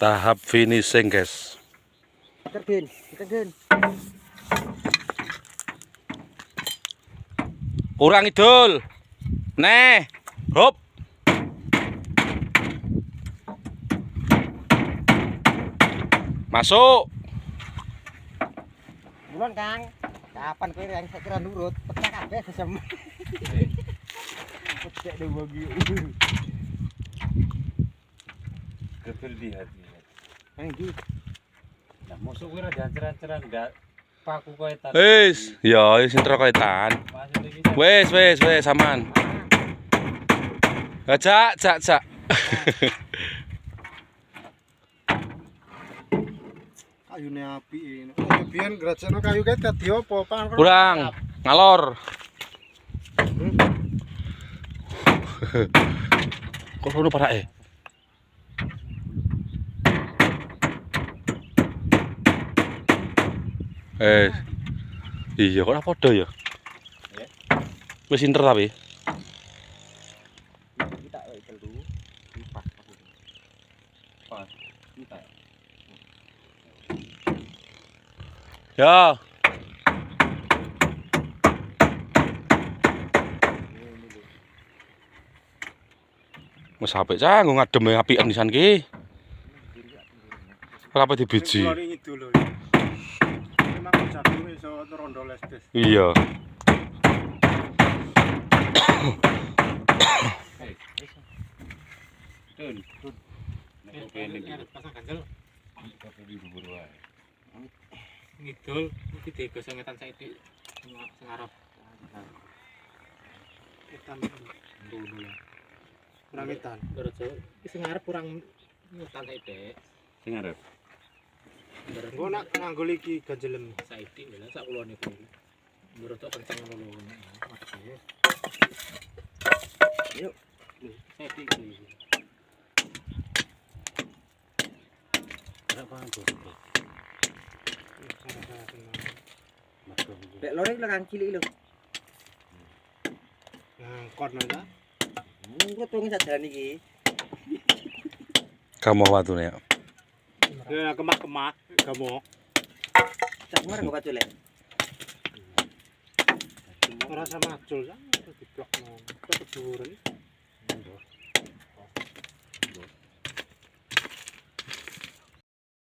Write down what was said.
Tahap finishing, guys. Tergen. Kurang idul. Neh, hop. Masuk. Bulan Kang. Kapan kowe yang saya kira nurut, pecah kabeh sesem. Pecah deh bagi. Kepil di hati. Anggi. Nah, musuh kira janceran-ceran ndak paku koetan. Wis, ya wis intro koetan. Wis, aman. Jak. Kayune apik ini. Biyen grajekno kayu kae dadi apa? Pangan Kurang ngalor. Kok ngono parake? Iya kok ora padha ya? Wis inter tapi. Kita telu. Pas. Pas. Kita. Ya. Wis apik cang ngadem apikan pisan ki. Ora apa dibiji. Kulo ngidul lho. Memang jagung iso rondo lesdes. Iya. Tun. Nek kene iki pasang ganjel kok di dhuwur wae. ngidul iki digosong ngetan saiki sing arep Etan dulu ya. kurang etan. Berarti iki sing arep kurang ngetan saiki Sing arep. Engko nak nganggo iki ganjelem. saiki lha sak kulone kuwi. Menurut kencang ngono. Yuk. Saiki kuwi. Ora paham kok. Lek lore Kang cilik lho. Ngangkot nang. Engko tong sak jalan iki. Kamu watune ya. Ya kemak-kemak gamok. Cak mar kok pacul lek. Ora sama macul, diblokno. Keduren.